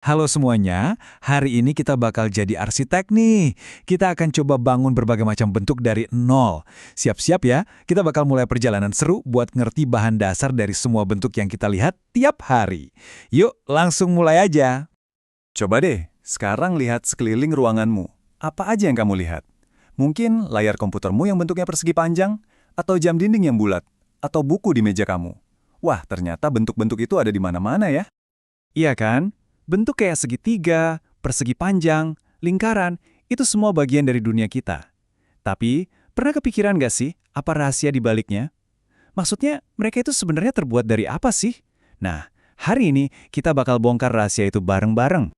Halo semuanya, hari ini kita bakal jadi arsitek nih. Kita akan coba bangun berbagai macam bentuk dari nol. Siap-siap ya, kita bakal mulai perjalanan seru buat ngerti bahan dasar dari semua bentuk yang kita lihat tiap hari. Yuk, langsung mulai aja. Coba deh, sekarang lihat sekeliling ruanganmu. Apa aja yang kamu lihat? Mungkin layar komputermu yang bentuknya persegi panjang, atau jam dinding yang bulat, atau buku di meja kamu. Wah, ternyata bentuk-bentuk itu ada di mana-mana ya. Iya kan? Bentuk kayak segitiga, persegi panjang, lingkaran, itu semua bagian dari dunia kita. Tapi, pernah kepikiran nggak sih apa rahasia di baliknya? Maksudnya, mereka itu sebenarnya terbuat dari apa sih? Nah, hari ini kita bakal bongkar rahasia itu bareng-bareng.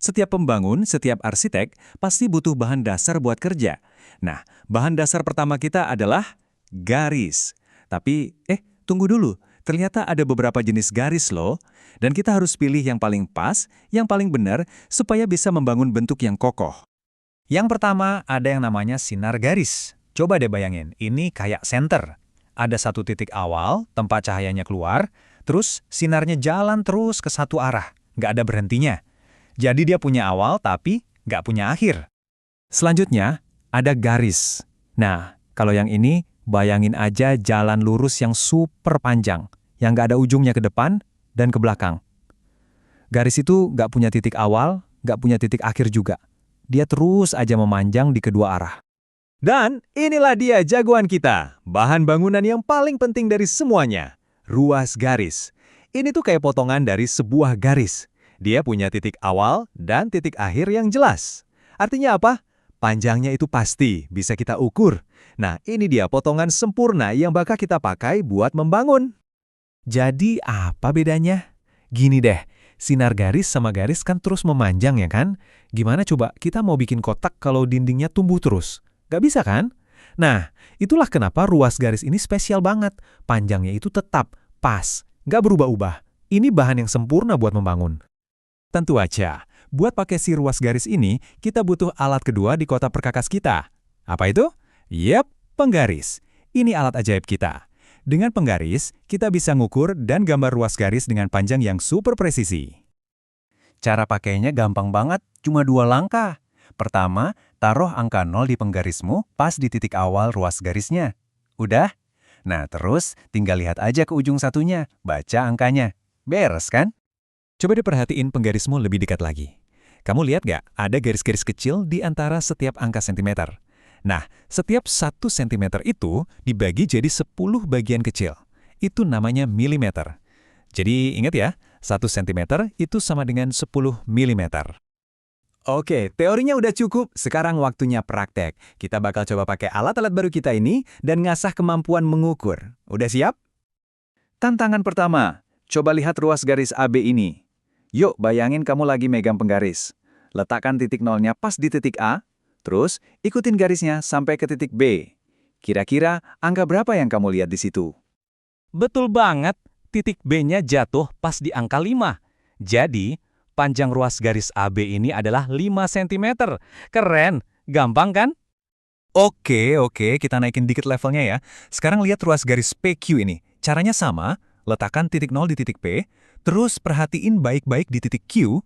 Setiap pembangun, setiap arsitek, pasti butuh bahan dasar buat kerja. Nah, bahan dasar pertama kita adalah garis. Tapi, tunggu dulu. Ternyata ada beberapa jenis garis loh, dan kita harus pilih yang paling pas, yang paling benar, supaya bisa membangun bentuk yang kokoh. Yang pertama, ada yang namanya sinar garis. Coba deh bayangin, ini kayak senter. Ada satu titik awal, tempat cahayanya keluar, terus sinarnya jalan terus ke satu arah, nggak ada berhentinya. Jadi dia punya awal, tapi nggak punya akhir. Selanjutnya, ada garis. Nah, kalau yang ini, bayangin aja jalan lurus yang super panjang, yang nggak ada ujungnya ke depan dan ke belakang. Garis itu nggak punya titik awal, nggak punya titik akhir juga. Dia terus aja memanjang di kedua arah. Dan inilah dia jagoan kita, bahan bangunan yang paling penting dari semuanya, ruas garis. Ini tuh kayak potongan dari sebuah garis. Dia punya titik awal dan titik akhir yang jelas. Artinya apa? Panjangnya itu pasti bisa kita ukur. Nah, ini dia potongan sempurna yang bakal kita pakai buat membangun. Jadi apa bedanya? Gini deh, sinar garis sama garis kan terus memanjang ya kan? Gimana coba kita mau bikin kotak kalau dindingnya tumbuh terus? Gak bisa kan? Nah, itulah kenapa ruas garis ini spesial banget. Panjangnya itu tetap, pas, gak berubah-ubah. Ini bahan yang sempurna buat membangun. Tentu aja, buat pakai si ruas garis ini, kita butuh alat kedua di kotak perkakas kita. Apa itu? Yep, penggaris. Ini alat ajaib kita. Dengan penggaris, kita bisa ngukur dan gambar ruas garis dengan panjang yang super presisi. Cara pakainya gampang banget, cuma 2 langkah. Pertama, taruh angka 0 di penggarismu pas di titik awal ruas garisnya. Udah? Nah, terus tinggal lihat aja ke ujung satunya, baca angkanya. Beres kan? Coba deh perhatiin penggarismu lebih dekat lagi. Kamu lihat nggak? Ada garis-garis kecil di antara setiap angka sentimeter. Nah, setiap 1 sentimeter itu dibagi jadi 10 bagian kecil. Itu namanya milimeter. Jadi ingat ya, 1 sentimeter itu sama dengan 10 milimeter. Oke, teorinya udah cukup. Sekarang waktunya praktek. Kita bakal coba pakai alat-alat baru kita ini dan ngasah kemampuan mengukur. Udah siap? Tantangan pertama, coba lihat ruas garis AB ini. Yuk, bayangin kamu lagi megang penggaris. Letakkan titik nolnya pas di titik A, terus ikutin garisnya sampai ke titik B. Kira-kira angka berapa yang kamu lihat di situ? Betul banget, titik B-nya jatuh pas di angka 5. Jadi, panjang ruas garis AB ini adalah 5 cm. Keren, gampang kan? Oke, kita naikin dikit levelnya ya. Sekarang lihat ruas garis PQ ini. Caranya sama, letakkan titik nol di titik P, terus perhatiin baik-baik di titik Q.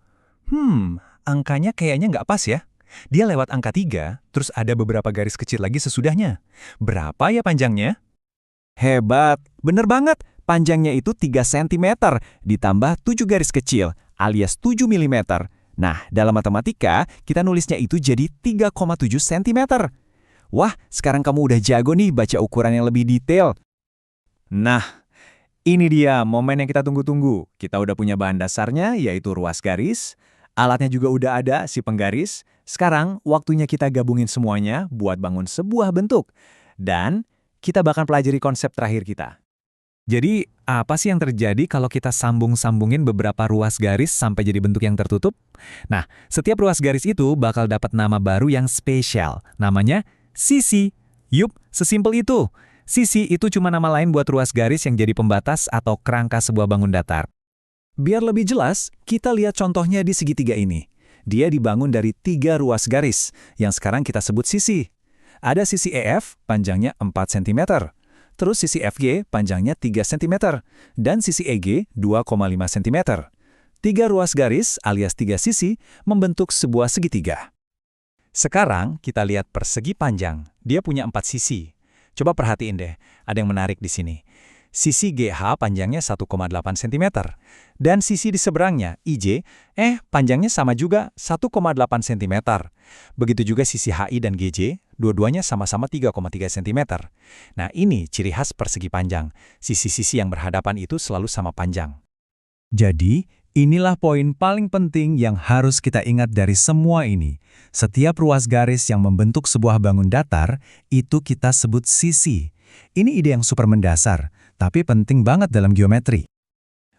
Angkanya kayaknya nggak pas ya. Dia lewat angka 3, terus ada beberapa garis kecil lagi sesudahnya. Berapa ya panjangnya? Hebat, bener banget. Panjangnya itu 3 cm, ditambah 7 garis kecil, alias 7 mm. Nah, dalam matematika, kita nulisnya itu jadi 3,7 cm. Wah, sekarang kamu udah jago nih baca ukuran yang lebih detail. Nah, ini dia momen yang kita tunggu-tunggu. Kita udah punya bahan dasarnya, yaitu ruas garis. Alatnya juga udah ada, si penggaris. Sekarang, waktunya kita gabungin semuanya buat bangun sebuah bentuk. Dan kita bakal pelajari konsep terakhir kita. Jadi, apa sih yang terjadi kalau kita sambung-sambungin beberapa ruas garis sampai jadi bentuk yang tertutup? Nah, setiap ruas garis itu bakal dapat nama baru yang spesial. Namanya sisi. Yup, sesimpel itu. Sisi itu cuma nama lain buat ruas garis yang jadi pembatas atau kerangka sebuah bangun datar. Biar lebih jelas, kita lihat contohnya di segitiga ini. Dia dibangun dari 3 ruas garis, yang sekarang kita sebut sisi. Ada sisi EF, panjangnya 4 cm. Terus sisi FG, panjangnya 3 cm. Dan sisi EG, 2,5 cm. 3 ruas garis alias 3 sisi membentuk sebuah segitiga. Sekarang kita lihat persegi panjang. Dia punya 4 sisi. Coba perhatiin deh, ada yang menarik di sini. Sisi GH panjangnya 1,8 cm. Dan sisi di seberangnya, IJ, panjangnya sama juga 1,8 cm. Begitu juga sisi HI dan GJ, dua-duanya sama-sama 3,3 cm. Nah, ini ciri khas persegi panjang. Sisi-sisi yang berhadapan itu selalu sama panjang. Jadi, inilah poin paling penting yang harus kita ingat dari semua ini. Setiap ruas garis yang membentuk sebuah bangun datar, itu kita sebut sisi. Ini ide yang super mendasar, tapi penting banget dalam geometri.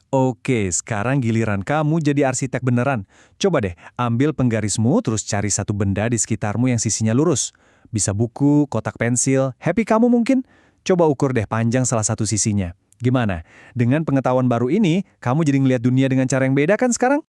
Oke, sekarang giliran kamu jadi arsitek beneran. Coba deh, ambil penggarismu terus cari satu benda di sekitarmu yang sisinya lurus. Bisa buku, kotak pensil, happy kamu mungkin? Coba ukur deh panjang salah satu sisinya. Gimana? Dengan pengetahuan baru ini, kamu jadi ngelihat dunia dengan cara yang beda kan sekarang?